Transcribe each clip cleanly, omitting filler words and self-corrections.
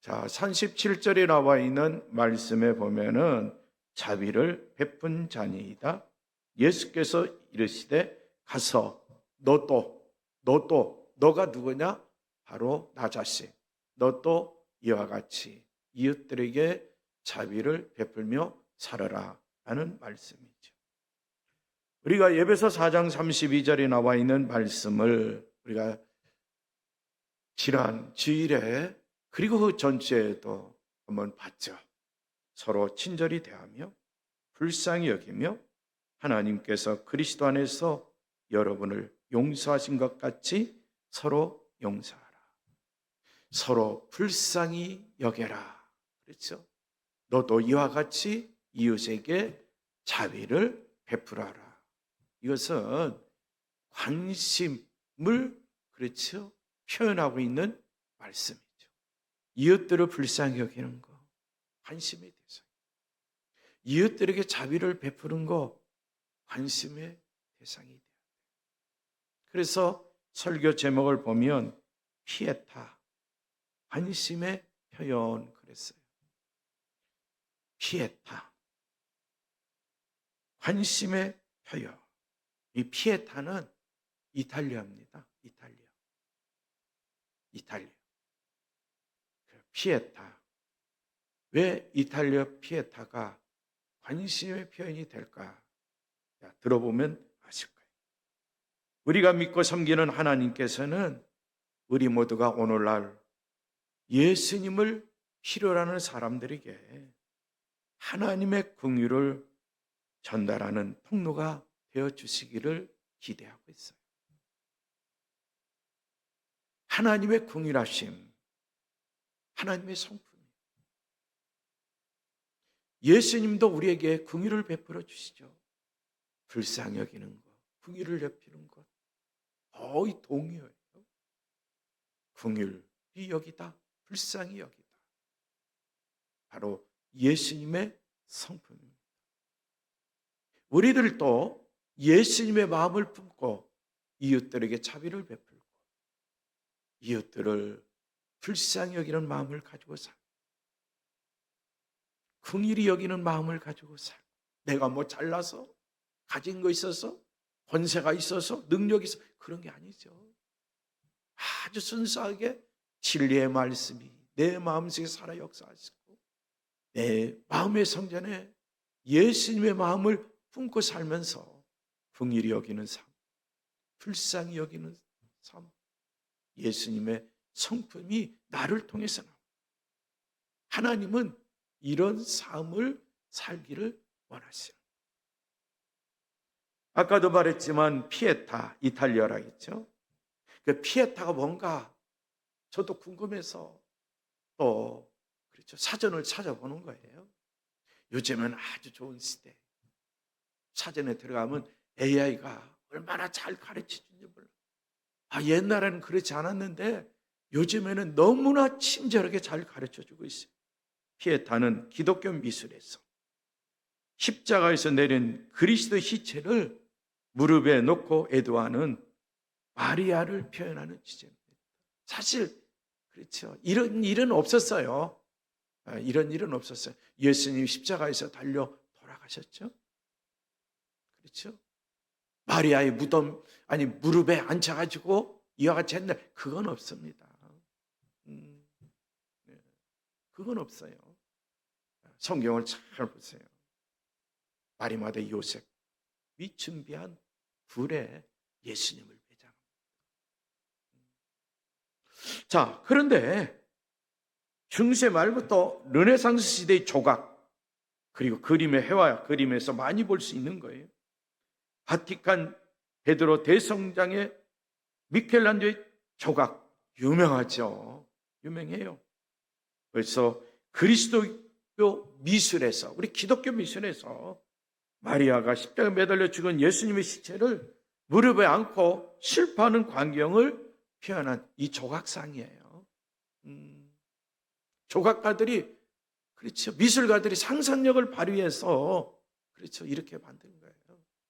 자, 37절에 나와 있는 말씀에 보면은 자비를 베푼 자니이다. 예수께서 이르시되 가서 너가 누구냐? 바로 나 자신. 너도 이와 같이 이웃들에게 자비를 베풀며 살아라 하는 말씀이죠. 우리가 에베소 4장 32절에 나와 있는 말씀을 우리가 지난 주일에 그리고 그 전주에도 한번 봤죠. 서로 친절히 대하며 불쌍히 여기며 하나님께서 그리스도 안에서 여러분을 용서하신 것 같이 서로 용서하라. 서로 불쌍히 여겨라. 그렇죠? 너도 이와 같이 이웃에게 자비를 베풀어라. 이것은 관심을 그렇죠? 표현하고 있는 말씀이죠. 이웃들을 불쌍히 여기는 거 관심의 대상. 이웃들에게 자비를 베푸는 거 관심의 대상이 돼야 돼요. 그래서 설교 제목을 보면 피에타, 관심의 표현 그랬어요. 피에타, 관심의 표현. 이 피에타는 이탈리아입니다. 이탈리아. 피에타. 왜 이탈리아 피에타가 관심의 표현이 될까? 자, 들어보면 아실 거예요. 우리가 믿고 섬기는 하나님께서는 우리 모두가 오늘날 예수님을 필요로 하는 사람들에게 하나님의 긍휼을 전달하는 통로가 되어주시기를 기대하고 있어요. 하나님의 긍휼하심, 하나님의 성품이에요. 예수님도 우리에게 긍휼을 베풀어 주시죠. 불쌍히 여기는 것, 긍휼을 베푸는 것 거의 동의어예요. 긍휼히 여기다, 불쌍히 여기다. 바로 예수님의 성품입니다. 우리들도 예수님의 마음을 품고 이웃들에게 자비를 베풀고 이웃들을 불쌍히 여기는 마음을 가지고 살고 긍휼히 여기는 마음을 가지고 살고 내가 뭐 잘나서 가진 거 있어서 권세가 있어서 능력이 있어서 그런 게 아니죠. 아주 순수하게 진리의 말씀이 내 마음속에 살아 역사하시고 내 마음의 성전에 예수님의 마음을 품고 살면서 긍휼히 여기는 삶, 불쌍히 여기는 삶, 예수님의 성품이 나를 통해서 나옵니다. 하나님은 이런 삶을 살기를 원하시는 거예요. 아까도 말했지만 피에타, 이탈리아라겠죠. 그 피에타가 뭔가 저도 궁금해서 또 그렇죠. 사전을 찾아보는 거예요. 요즘은 아주 좋은 시대. 사전에 들어가면 AI가 얼마나 잘 가르쳐주는지 몰라. 옛날에는 그렇지 않았는데 요즘에는 너무나 친절하게 잘 가르쳐주고 있어요. 피에타는 기독교 미술에서 십자가에서 내린 그리스도의 시체를 무릎에 놓고 애도하는 마리아를 표현하는 주제입니다. 사실 그렇죠. 이런 일은 없었어요. 이런 일은 없었어요. 예수님 십자가에서 달려 돌아가셨죠. 그렇죠. 마리아의 무릎에 앉혀가지고 이와 같이 했는데 그건 없습니다. 그건 없어요. 성경을 잘 보세요. 마리마다 요셉이 준비한 불에 예수님을 배장합니다. 자, 그런데 중세 말부터 르네상스 시대의 조각 그리고 그림의 회화 그림에서 많이 볼 수 있는 거예요. 바티칸 베드로 대성당의 미켈란젤로의 조각 유명하죠. 유명해요. 그래서 그리스도교 미술에서 우리 기독교 미술에서 마리아가 십자가에 매달려 죽은 예수님의 시체를 무릎에 안고 슬퍼하는 광경을 표현한 이 조각상이에요. 조각가들이 그렇죠. 미술가들이 상상력을 발휘해서 그렇죠. 이렇게 만든 거예요.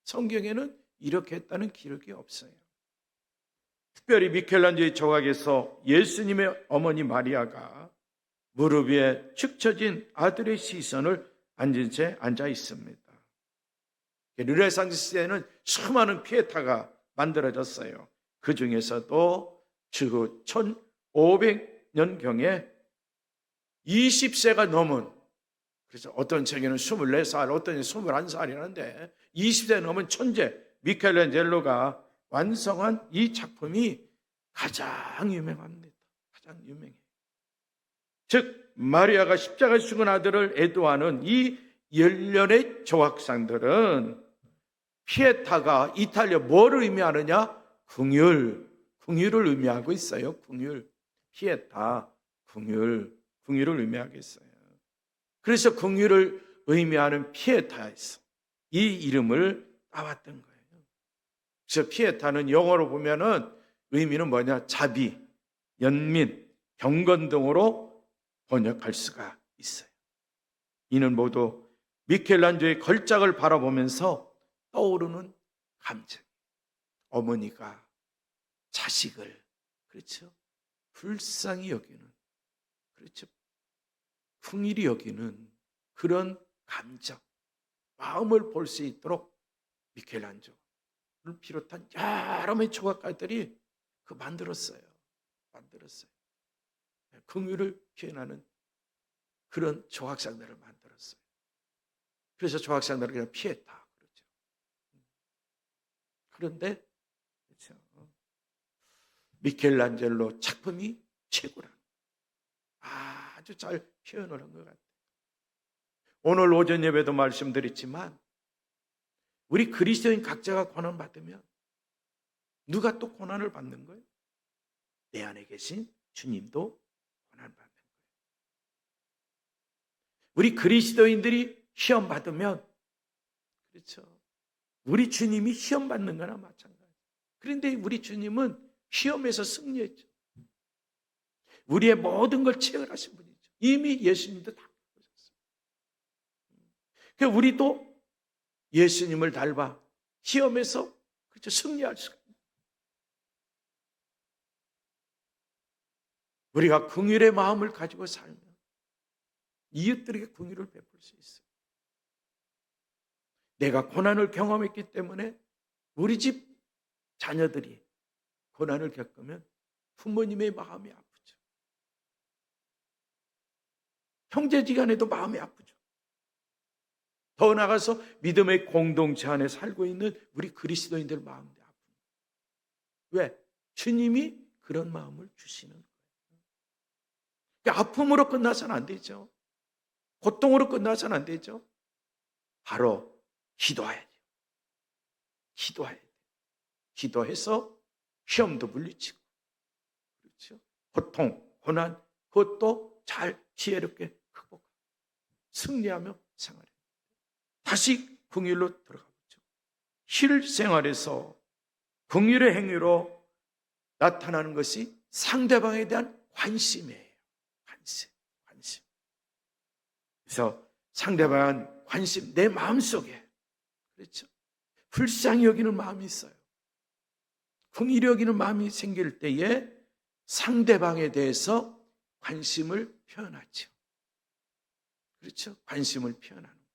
성경에는 이렇게 했다는 기록이 없어요. 특별히 미켈란젤로의 조각에서 예수님의 어머니 마리아가 무릎 위에 축 처진 아들의 시선을 앉은 채 앉아 있습니다. 르네상스 시대에는 수많은 피에타가 만들어졌어요. 그 중에서도 주 1500년경에 20세가 넘은, 그래서 어떤 책에는 24살, 어떤 책은 21살이라는데 20세 넘은 천재 미켈란젤로가 완성한 이 작품이 가장 유명합니다. 가장 유명해요. 즉 마리아가 십자가에 죽은 아들을 애도하는 이 열련의 조각상들은 피에타가 이탈리아 뭐를 의미하느냐? 긍휼, 긍휼을 의미하고 있어요. 긍휼, 피에타, 긍휼을 의미하고 있어요. 그래서 긍휼을 의미하는 피에타에서 이 이름을 따왔던 거예요. 그래서 피에타는 영어로 보면은 의미는 뭐냐? 자비, 연민, 경건 등으로 번역할 수가 있어요. 이는 모두 미켈란젤로의 걸작을 바라보면서 떠오르는 감정. 어머니가 자식을, 그렇죠, 불쌍히 여기는, 그렇죠, 긍휼히 여기는 그런 감정, 마음을 볼 수 있도록 미켈란젤로를 비롯한 여러 명의 조각가들이 만들었어요. 긍휼을 표현하는 그런 조각상들을 만들었어요. 그래서 조각상들을 그냥 피했다 그러죠. 그런데 그렇죠, 미켈란젤로 작품이 최고라. 아주 잘 표현을 한 것 같아요. 오늘 오전 예배도 말씀드렸지만 우리 그리스도인 각자가 고난 받으면 누가 또 고난을 받는 거예요? 내 안에 계신 주님도 고난 받는 거예요. 우리 그리스도인들이 시험 받으면, 그렇죠, 우리 주님이 시험 받는 거나 마찬가지예요. 그런데 우리 주님은 시험에서 승리했죠. 우리의 모든 걸 체결하신 분이죠. 이미 예수님도 다 보셨어요. 그러니까 우리도 예수님을 닮아 시험에서, 그렇죠, 승리할 수가 있어요. 우리가 긍휼의 마음을 가지고 살면 이웃들에게 긍휼을 베풀 수 있어요. 내가 고난을 경험했기 때문에 우리 집 자녀들이 고난을 겪으면 부모님의 마음이 아프죠. 형제지간에도 마음이 아프죠. 더 나아가서 믿음의 공동체 안에 살고 있는 우리 그리스도인들 마음도 아픕니다. 왜? 주님이 그런 마음을 주시는 거예요. 그러니까 아픔으로 끝나서는 안 되죠. 고통으로 끝나서는 안 되죠. 바로 기도해야 돼요. 기도해야 돼요. 기도해서 시험도 물리치고, 그렇죠, 고통, 고난, 그것도 잘 지혜롭게 극복하고 승리하며 생활해요. 다시 긍휼로 들어가 보죠. 실생활에서 긍휼의 행위로 나타나는 것이 상대방에 대한 관심이에요. 관심. 그래서 상대방한 관심, 내 마음속에, 그렇죠, 불쌍히 여기는 마음이 있어요. 긍휼히 여기는 마음이 생길 때에 상대방에 대해서 관심을 표현하죠. 그렇죠? 관심을 표현하는 거예요.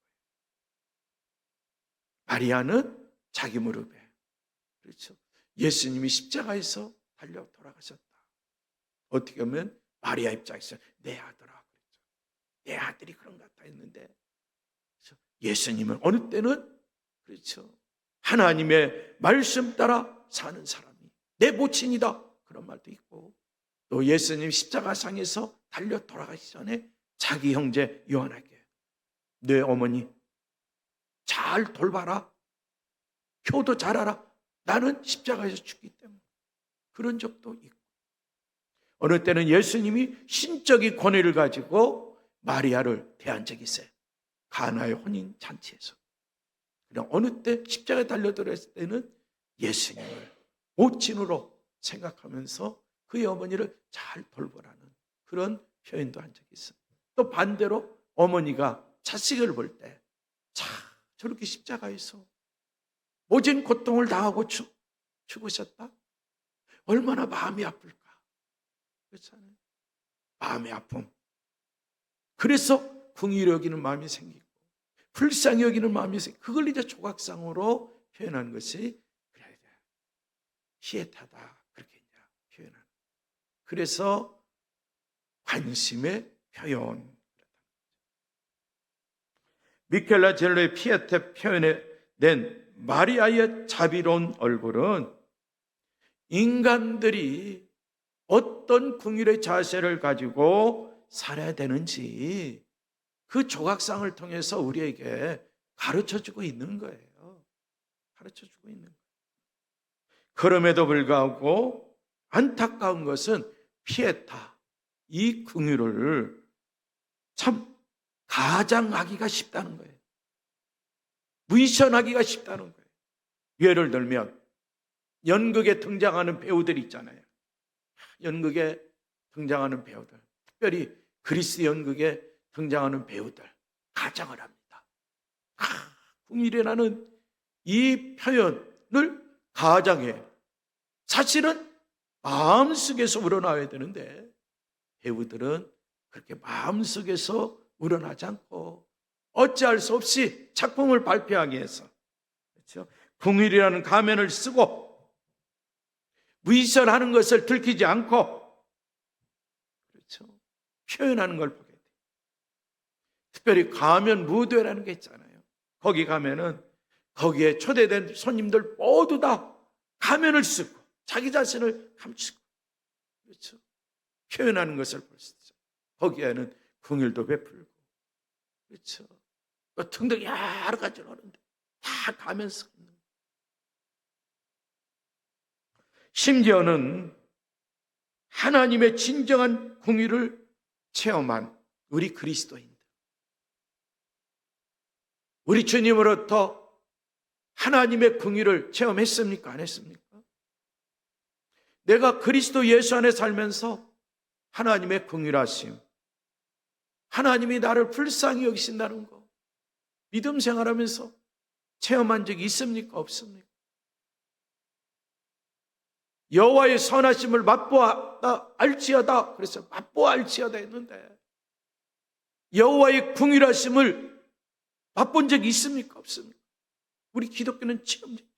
마리아는 자기 무릎에, 그렇죠, 예수님이 십자가에서 달려 돌아가셨다. 어떻게 보면 마리아 입장에서 내 아들아, 그랬죠. 내 아들이 그런 것 같아 했는데, 그렇죠? 예수님은 어느 때는, 그렇죠, 하나님의 말씀 따라 사는 사람이 내 모친이다, 그런 말도 있고, 또 예수님 십자가상에서 달려 돌아가기 전에 자기 형제 요한에게 내 어머니 잘 돌봐라, 효도 잘하라, 나는 십자가에서 죽기 때문에, 그런 적도 있고, 어느 때는 예수님이 신적인 권위를 가지고 마리아를 대한 적이 있어요. 가나의 혼인 잔치에서. 그냥 어느 때 십자가에 달려 들어있을 때는 예수님을 모친으로 생각하면서 그의 어머니를 잘 돌보라는 그런 표현도 한 적이 있어요. 또 반대로 어머니가 자식을 볼 때, 자, 저렇게 십자가에서 모진 고통을 당하고 죽으셨다? 얼마나 마음이 아플까? 그렇잖아요. 마음의 아픔. 그래서 긍휼히 여기는 마음이 생기고 불쌍히 여기는 마음이 생기고 그걸 이제 조각상으로 표현한 것이 피에타다 그렇게 이제 표현하는. 그래서 관심의 표현. 미켈란젤로의 피에타 표현에 낸 마리아의 자비로운 얼굴은 인간들이 어떤 긍휼의 자세를 가지고 살아야 되는지 그 조각상을 통해서 우리에게 가르쳐주고 있는 거예요. 가르쳐주고 있는 거예요. 그럼에도 불구하고 안타까운 것은 피에타, 이 긍휼을 참 가장하기가 쉽다는 거예요. 무의션하기가 쉽다는 거예요. 예를 들면 연극에 등장하는 배우들 있잖아요. 연극에 등장하는 배우들, 특별히 그리스 연극에 등장하는 배우들 가장을 합니다. 긍휼이라는 이 표현을 가장해요. 사실은 마음속에서 우러나와야 되는데 배우들은 그렇게 마음속에서 우러나지 않고 어찌할 수 없이 작품을 발표하기 위해서 그렇죠? 긍휼이라는 가면을 쓰고 무의선하는 것을 들키지 않고 그렇죠? 표현하는 걸 보게 돼요. 특별히 가면 무대라는 게 있잖아요. 거기 가면은 거기에 초대된 손님들 모두 다 가면을 쓰고 자기 자신을 감추고 그렇죠? 표현하는 것을 볼 수 있죠. 거기에는 긍휼도 베풀고 그렇죠? 등등 여러 가지로 하는데 다 가면 쓰고 있는 거예요. 심지어는 하나님의 진정한 긍휼을 체험한 우리 그리스도인들, 우리 주님으로부터 하나님의 긍휼을 체험했습니까? 안 했습니까? 내가 그리스도 예수 안에 살면서 하나님의 긍휼하심, 하나님이 나를 불쌍히 여기신다는 거 믿음 생활하면서 체험한 적이 있습니까? 없습니까? 여호와의 선하심을 맛보아 알지어다. 그래서 맛보아 알지어다 했는데 여호와의 긍휼하심을 맛본 적이 있습니까? 없습니까? 우리 기독교는 체험적이죠.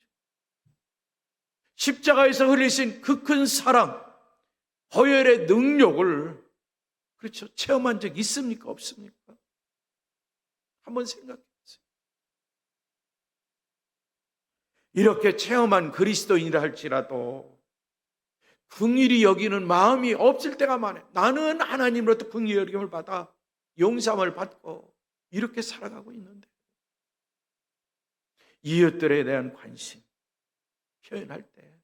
십자가에서 흘리신 그 큰 사랑, 보혈의 능력을 그렇죠 체험한 적이 있습니까? 없습니까? 한번 생각해 보세요. 이렇게 체험한 그리스도인이라 할지라도 긍휼히 여기는 마음이 없을 때가 많아요. 나는 하나님으로부터 긍휼히 여김을 받아 용서함을 받고 이렇게 살아가고 있는데 이웃들에 대한 관심 표현할 때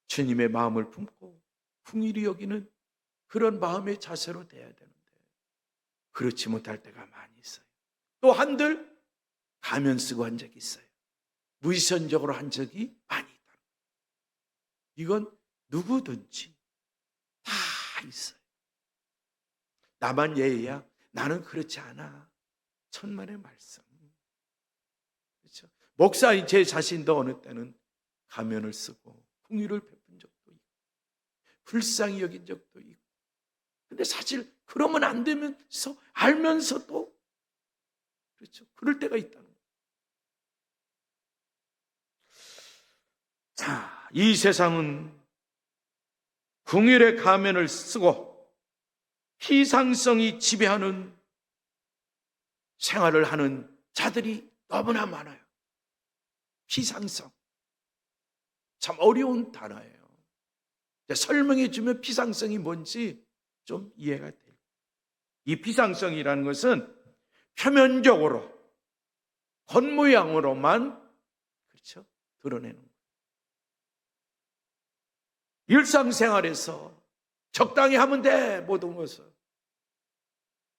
주님의 마음을 품고 긍휼히 여기는 그런 마음의 자세로 돼야 되는데 그렇지 못할 때가 많이 있어요. 또 한들 가면 쓰고 한 적이 있어요. 무의선적으로 한 적이 많이 있다. 이건 누구든지 다 있어요. 나만 예의야? 나는 그렇지 않아. 천만의 말씀. 그렇죠? 목사인 제 자신도 어느 때는 가면을 쓰고 긍휼을 베푼 적도 있고 불쌍히 여긴 적도 있고 근데 사실 그러면 안 되면서 알면서도 그렇죠. 그럴 때가 있다는 거예요. 자, 이 세상은 긍휼의 가면을 쓰고 피상성이 지배하는 생활을 하는 자들이 너무나 많아요. 피상성. 참 어려운 단어예요. 설명해 주면 피상성이 뭔지 좀 이해가 돼요. 이 피상성이라는 것은 표면적으로 겉모양으로만 그렇죠? 드러내는 거예요. 일상생활에서 적당히 하면 돼. 모든 것을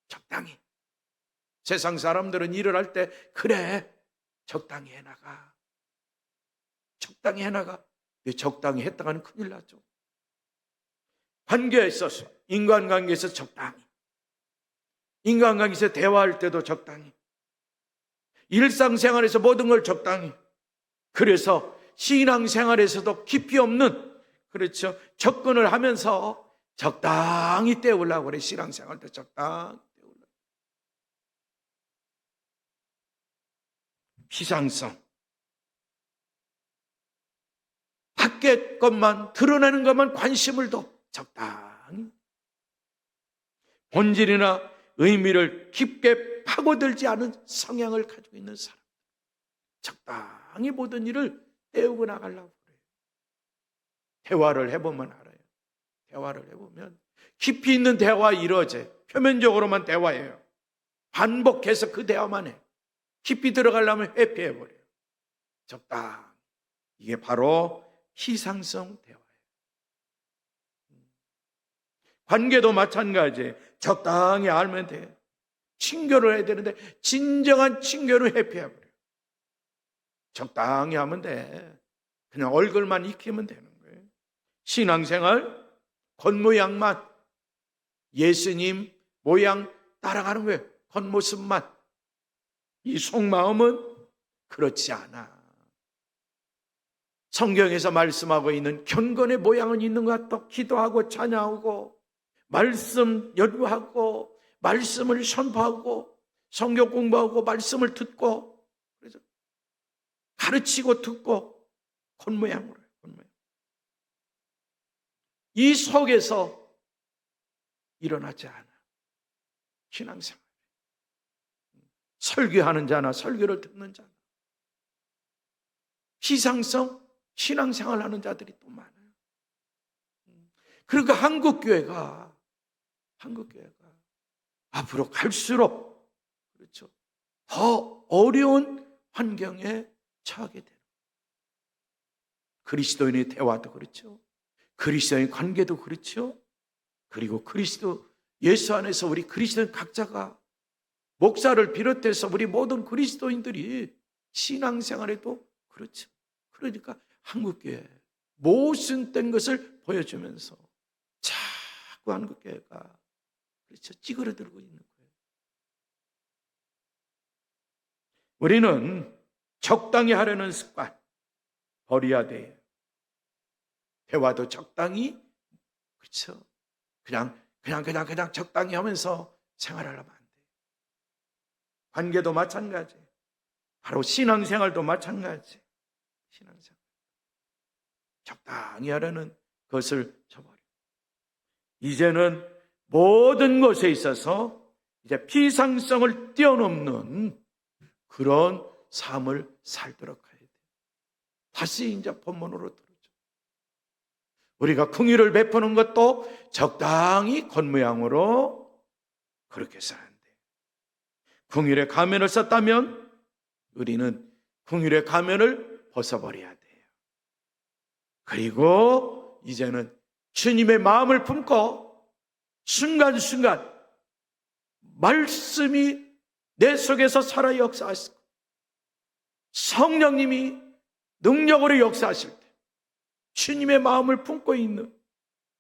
적당히. 세상 사람들은 일을 할 때 그래 적당히 해나가. 적당히 해나가. 적당히 했다가는 큰일 나죠. 관계에 있어서 인간관계에서 적당히, 인간관계에서 대화할 때도 적당히, 일상생활에서 모든 걸 적당히. 그래서 신앙생활에서도 깊이 없는 그렇죠 접근을 하면서 적당히 때우려고 그래. 신앙생활도 적당히 때우려고. 피상성, 밖에 것만 드러내는 것만 관심을 둬 적당히 본질이나 의미를 깊게 파고들지 않은 성향을 가지고 있는 사람, 적당히 모든 일을 때우고 나가려고 그래요. 대화를 해보면 알아요. 대화를 해보면 깊이 있는 대화 이루어져요. 표면적으로만 대화해요. 반복해서 그 대화만 해. 깊이 들어가려면 회피해버려요. 적당히. 이게 바로 피상성 대화예요. 관계도 마찬가지예요. 적당히 알면 돼. 친교를 해야 되는데 진정한 친교를 회피해버려요. 적당히 하면 돼. 그냥 얼굴만 익히면 되는 거예요. 신앙생활 겉모양만, 예수님 모양 따라가는 거예요. 겉모습만. 이 속마음은 그렇지 않아. 성경에서 말씀하고 있는 경건의 모양은 있는 것 같아. 기도하고 찬양하고 말씀 연구하고 말씀을 선포하고 성경 공부하고 말씀을 듣고 그래서 가르치고 듣고 겉모양으로 해요. 겉모양. 이 속에서 일어나지 않아. 신앙생활. 설교하는 자나 설교를 듣는 자나 피상성 신앙생활하는 자들이 또 많아요. 그러니까 한국교회가 앞으로 갈수록 그렇죠. 더 어려운 환경에 처하게 되는 그리스도인의 대화도 그렇죠. 그리스도인 관계도 그렇죠. 그리고 그리스도 예수 안에서 우리 그리스도인 각자가 목사를 비롯해서 우리 모든 그리스도인들이 신앙생활에도 그렇죠. 그러니까 한국교회 모순된 것을 보여주면서 자꾸 한국교회가 그렇죠. 찌그러들고 있는 거예요. 우리는 적당히 하려는 습관 버려야 돼요. 대화도 적당히 그렇죠. 그냥 적당히 하면서 생활하려면 안 돼요. 관계도 마찬가지. 바로 신앙생활도 마찬가지. 신앙생활. 적당히 하려는 것을 저버려. 이제는 모든 것에 있어서 이제 피상성을 뛰어넘는 그런 삶을 살도록 해야 돼요. 다시 이제 본문으로 들어죠. 우리가 긍휼을 베푸는 것도 적당히 겉모양으로 그렇게 써야 돼요. 긍휼의 가면을 썼다면 우리는 긍휼의 가면을 벗어버려야 돼요. 그리고 이제는 주님의 마음을 품고 순간순간 말씀이 내 속에서 살아 역사하시고 성령님이 능력으로 역사하실 때 주님의 마음을 품고 있는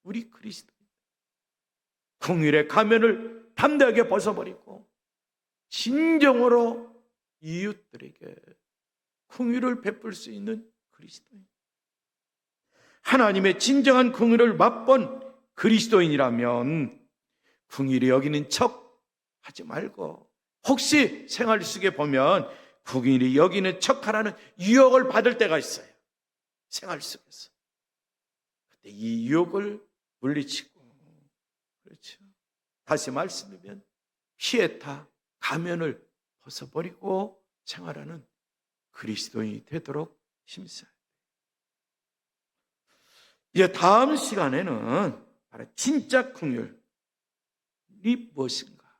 우리 그리스도인 긍휼의 가면을 담대하게 벗어버리고 진정으로 이웃들에게 긍휼을 베풀 수 있는 그리스도인, 하나님의 진정한 긍휼을 맛본 그리스도인이라면 긍휼히 여기는 척 하지 말고, 혹시 생활 속에 보면 긍휼히 여기는 척하라는 유혹을 받을 때가 있어요. 생활 속에서. 그때 이 유혹을 물리치고, 그렇죠. 다시 말씀드리면 피에타 가면을 벗어버리고 생활하는 그리스도인이 되도록 힘써야 돼요. 이제 다음 시간에는 바로 진짜 긍휼이 무엇인가,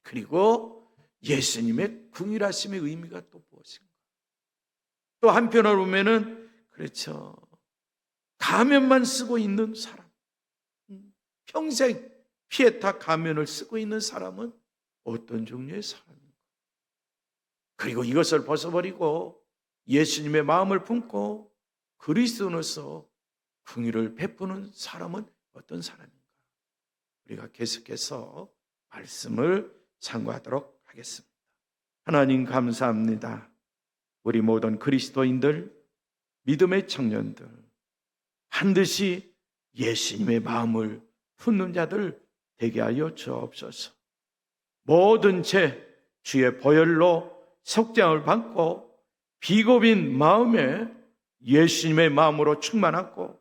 그리고 예수님의 긍휼하심의 의미가 또 무엇인가. 또 한편으로 보면은 그렇죠, 가면만 쓰고 있는 사람, 평생 피에타 가면을 쓰고 있는 사람은 어떤 종류의 사람인가. 그리고 이것을 벗어버리고 예수님의 마음을 품고 그리스도로서 긍휼을 베푸는 사람은 어떤 사람인가. 우리가 계속해서 말씀을 상고하도록 하겠습니다. 하나님 감사합니다. 우리 모든 그리스도인들, 믿음의 청년들, 반드시 예수님의 마음을 품는 자들 되게 하여 주옵소서. 모든 죄 주의 보혈로 속죄함을 받고 비겁인 마음에 예수님의 마음으로 충만하고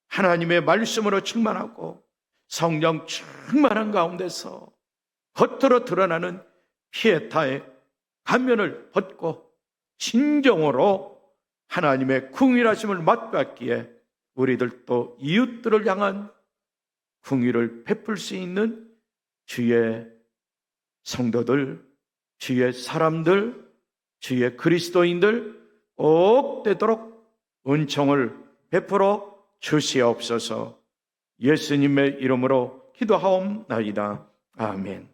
하나님의 말씀으로 충만하고 성령 충만한 가운데서 겉으로 드러나는 피에타의 가면을 벗고 진정으로 하나님의 긍휼하심을 맛봤기에 우리들도 이웃들을 향한 긍휼을 베풀 수 있는 주의 성도들, 주의 사람들, 주의 그리스도인들 꼭 되도록 은총을 베풀어 주시옵소서. 예수님의 이름으로 기도하옵나이다. 아멘.